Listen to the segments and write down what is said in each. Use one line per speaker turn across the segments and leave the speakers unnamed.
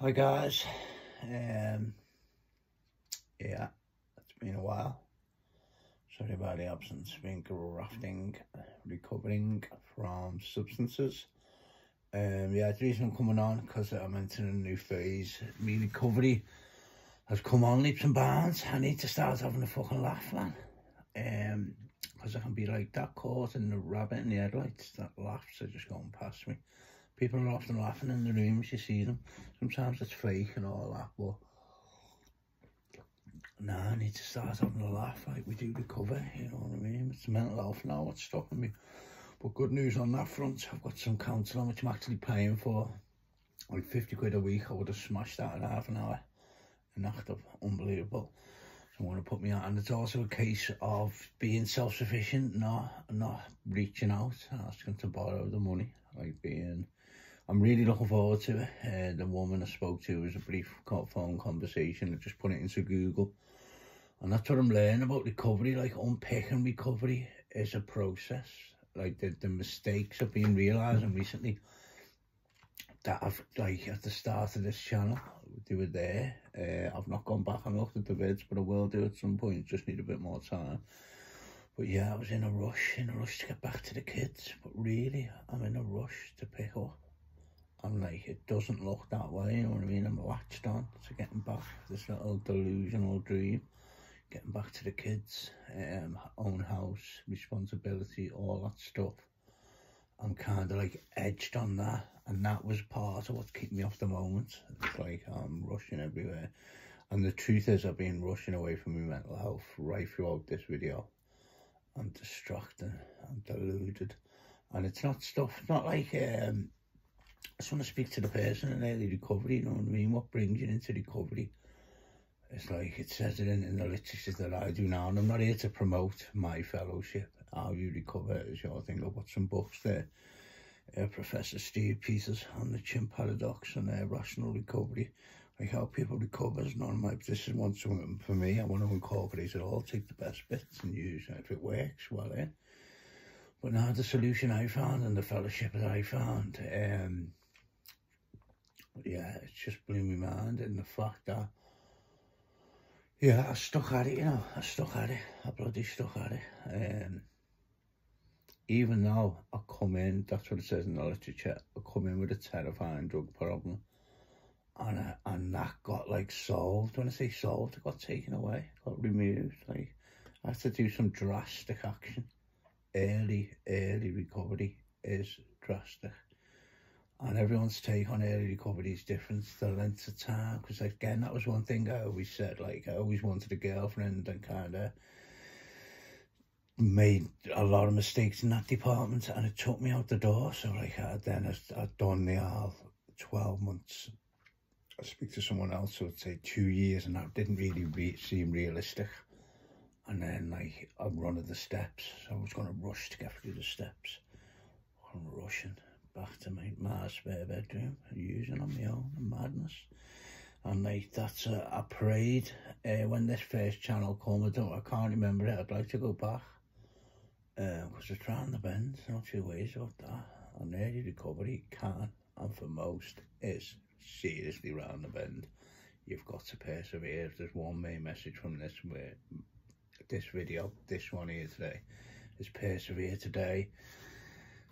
Hi guys, yeah, it's been a while. Sorry about the absence. Been grafting, recovering from substances. Yeah, the reason I'm coming on because I'm entering a new phase. My recovery has come on leaps and bounds. I need to start having a fucking laugh, man. Because I can be like that caught in the rabbit in the headlights. That laughs are just going past me. People are often laughing in the rooms, you see them. Sometimes it's fake and all that, but nah, I need to start having a laugh like we do recover, you know what I mean? It's mental health now, what's stopping me. But good news on that front, I've got some counselling which I'm actually paying for. Like 50 quid a week, I would have smashed that in half an hour. An act of unbelievable. So I'm going to put me out, and it's also a case of being self-sufficient, not reaching out, asking to borrow the money, like being... I'm really looking forward to it. The woman I spoke to was a brief phone conversation. I just put it into Google. And that's what I'm learning about recovery. Like, unpicking recovery is a process. Like, the mistakes I've been realising recently that I've, like, at the start of this channel, they were there. I've not gone back and looked at the vids, but I will do at some point. Just need a bit more time. But yeah, I was in a rush to get back to the kids. But really, I'm in a rush to pick up. I'm like, it doesn't look that way, you know what I mean? I'm latched on to getting back, this little delusional dream, getting back to the kids, own house, responsibility, all that stuff. I'm kind of like edged on that, and that was part of what's keeping me off the moment. It's like I'm rushing everywhere. And the truth is, I've been rushing away from my mental health right throughout this video. I'm distracted, I'm deluded. And it's not stuff, it's not like... I just want to speak to the person in early recovery, you know what I mean? What brings you into recovery? It's like, it says it in the literature that I do now, and I'm not here to promote my fellowship. How you recover is your thing. I've got some books there. Professor Steve Peters on the chimp paradox and rational recovery. Like how people recover is not my position. Want something for me, I want to incorporate it all, take the best bits and use it. If it works, well, But now the solution I found and the fellowship that I found, yeah, it's just blew my mind, and the fact that, yeah, I stuck at it, you know, I bloody stuck at it. Even though I come in, that's what it says in the literature, I come in with a terrifying drug problem, and that got like solved. When I say solved, it got taken away, got removed. Like, I had to do some drastic action. Early recovery is drastic. And everyone's take on early recovery is different, the length of time. Because again, that was one thing I always said, like I always wanted a girlfriend, and kind of made a lot of mistakes in that department, and it took me out the door. So like I'd done the 12 months. I speak to someone else who would say 2 years, and that didn't really seem realistic. And then like I'm running the steps, so I was going to rush to get through the steps. I'm rushing back to my spare bedroom, using on my own, madness. And like that's I prayed when this first channel came. I can't remember it. I'd like to go back because it's round the bend. There's no two ways about that. And early recovery can, and for most, is seriously round the bend. You've got to persevere. If there's one main message from this video, this one here today, is persevere today.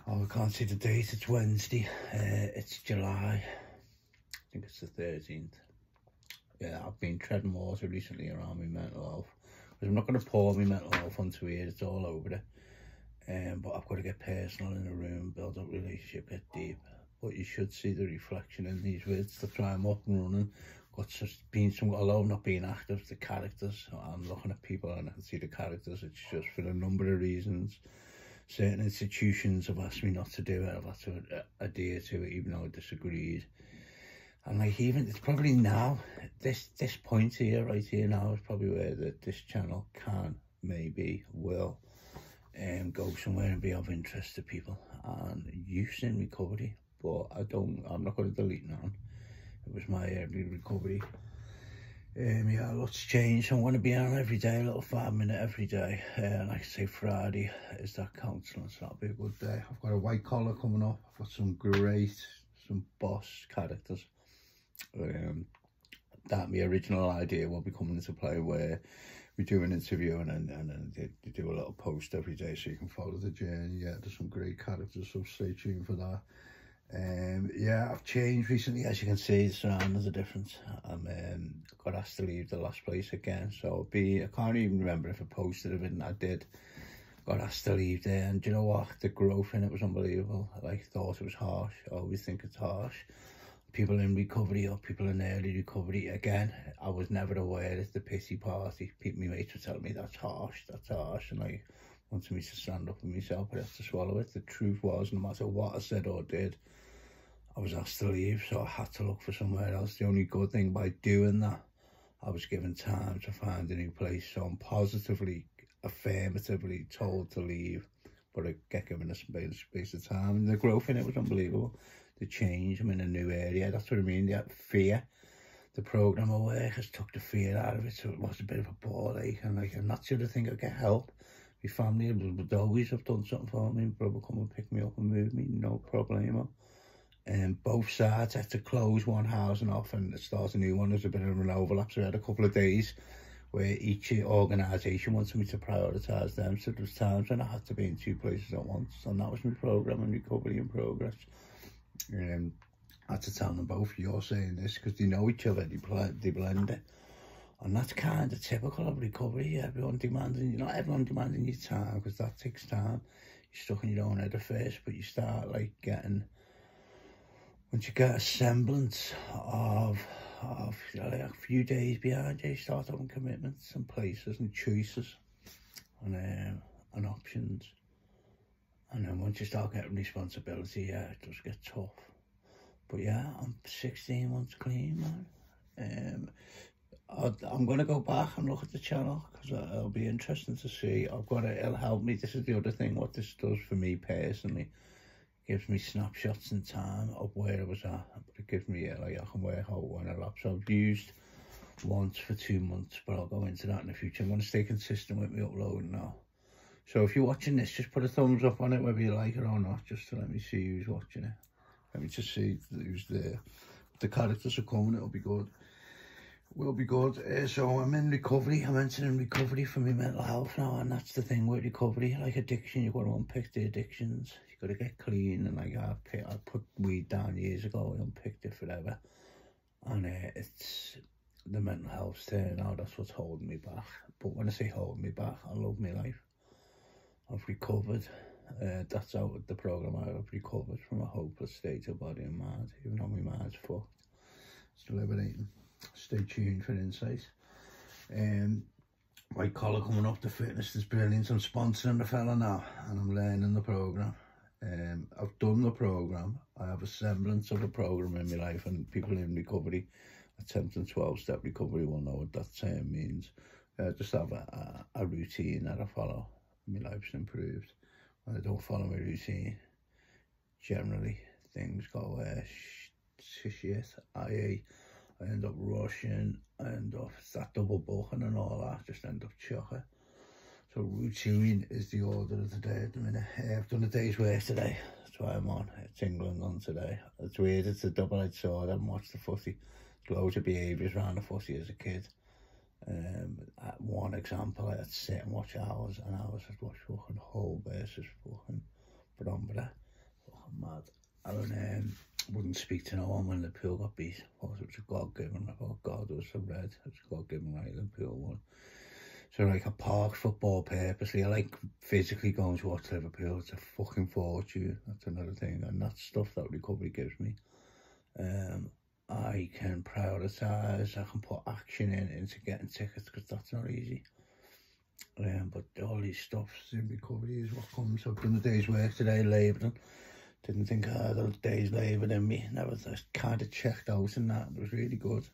Oh, I can't see the date, it's Wednesday, it's July, I think it's the 13th. Yeah, I've been treading water recently around my mental health, because I'm not going to pour my mental health onto here, it's all over it. But I've got to get personal in the room, build up relationship, get deep. But you should see the reflection in these vids, to try them up and running. Although not being active, the characters, I'm looking at people and I can see the characters. It's just for a number of reasons. Certain institutions have asked me not to do it. I've had to adhere to it, even though I disagreed. And like, even it's probably now, this point here, right here now, is probably where this channel can, maybe, will go somewhere and be of interest to people and use in recovery. But I'm not going to delete none. It was my early recovery. Yeah, lots changed. I'm going to be on every day, a little 5-minute every day. Like I say, Friday is that counselling, so that'll be a good day. I've got a white collar coming up. I've got some boss characters That my original idea will be coming into play, where we do an interview and then they do a little post every day so you can follow the journey. Yeah, there's some great characters, so stay tuned for that. Yeah, I've changed recently, as you can see. The surroundings are different. Got asked to leave the last place again, so I can't even remember if I posted it, and I did. Got asked to leave there, and do you know what? The growth in it was unbelievable. I thought it was harsh. I always think it's harsh. People in recovery or people in early recovery, again, I was never aware it's the pity party. My mates were telling me that's harsh, and I wanted me to stand up for myself, but I had to swallow it. The truth was, no matter what I said or did, I was asked to leave, so I had to look for somewhere else. The only good thing by doing that, I was given time to find a new place, so I'm positively, affirmatively told to leave, but I get given a space of time, and the growth in it was unbelievable. The change, I'm in a new area, that's what I mean. That fear, the program of work has took the fear out of it, so it was a bit of a ball ache, and I'm not sure to think I get help. My family would always have done something for me. My brother come and pick me up and move me, no problemo. And both sides had to close one housing off and start a new one. There's a bit of an overlap, so I had a couple of days where each organisation wanted me to prioritise them, so there was times when I had to be in two places at once, and that was my program and recovery in progress. I had to tell them both, you're saying this, because they know each other, they blend it. And that's kind of typical of recovery. Everyone demanding, not everyone demanding your time, because that takes time. You're stuck in your own head at first, but you start like getting, once you get a semblance of like a few days behind you, you start having commitments and places and choices and options. And then once you start getting responsibility, yeah, it does get tough. But yeah, I'm 16 months clean, man. I'm going to go back and look at the channel, because it'll be interesting to see. It'll help me. This is the other thing, what this does for me personally. It gives me snapshots in time of where I was at. But it gives me, like, I can work out when I lapse. So I've used once for 2 months, but I'll go into that in the future. I'm going to stay consistent with me uploading now. So if you're watching this, just put a thumbs up on it, whether you like it or not, just to let me see who's watching it. Let me just see who's there. If the characters are coming, it'll be good. Will be good. So I'm in recovery. I'm entering recovery for my mental health now, and that's the thing with recovery. Like addiction, you've got to unpick the addictions. You've got to get clean, and like I put weed down years ago, I unpicked it forever. And it's the mental health there now, that's what's holding me back. But when I say holding me back, I love my life. I've recovered. That's out of the program. I've recovered from a hopeless state of body and mind, even though my mind's fucked. It's liberating. Stay tuned for insights. White collar coming up, the fitness is brilliant. I'm sponsoring the fella now, and I'm learning the program. I've done the program. I have a semblance of a program in my life, and people in recovery, attempting 12-step recovery, will know what that term means. Just have a routine that I follow. My life's improved. When I don't follow my routine, generally things go shit. I end up rushing, I end up, it's that double booking and all that, just end up chucking. So routine is the order of the day at the minute. I've done a day's work today, that's why I'm on. It's England on today. It's weird, it's a double-edged sword. I haven't watched the footy. There's loads of behaviours around the footy as a kid. One example, I had to sit and watch hours and hours. I'd watch fucking whole versus fucking Bromborough. Fucking mad. I wouldn't speak to no one when the pool got beat. It was a God-given, I thought God was so red. It was a God-given right, the pool won. So like I parked football purposely. I like physically going to watch Liverpool. It's a fucking fortune. That's another thing. And that's stuff that recovery gives me. I can prioritise, I can put action into getting tickets, because that's not easy. But all these stuffs in recovery is what comes. I've done a day's work today, labouring. Didn't think I had a day's labour in me. Never kind of checked out and that. It was really good.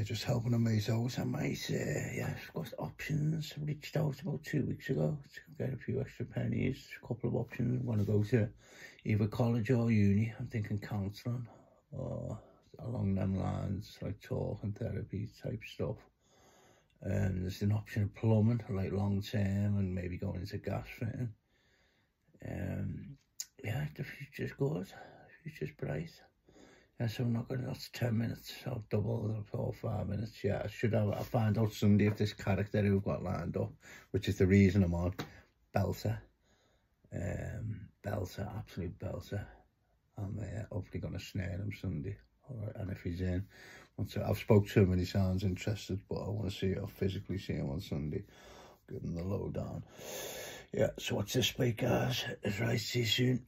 Just helping a mate out. I might, yeah, I've got options. I reached out about 2 weeks ago to get a few extra pennies. A couple of options. I want to go to either college or uni. I'm thinking counselling or along them lines, like talk and therapy type stuff. There's an option of plumbing, like long term, and maybe going into gas fitting. Yeah, the future's good, the future's bright. Yeah, so I'm not gonna, that's 10 minutes. I'll double it for 5 minutes. Yeah, I should have, I'll find out Sunday if this character who we've got lined up, which is the reason I'm on, belter. Belter, absolute belter. I'm hopefully gonna snare him Sunday. Alright, and if he's in, I've spoke to him and he sounds interested, but I want to see, I'll physically see him on Sunday. Give him the lowdown. Yeah, so what's this week, guys? It's right, see you soon.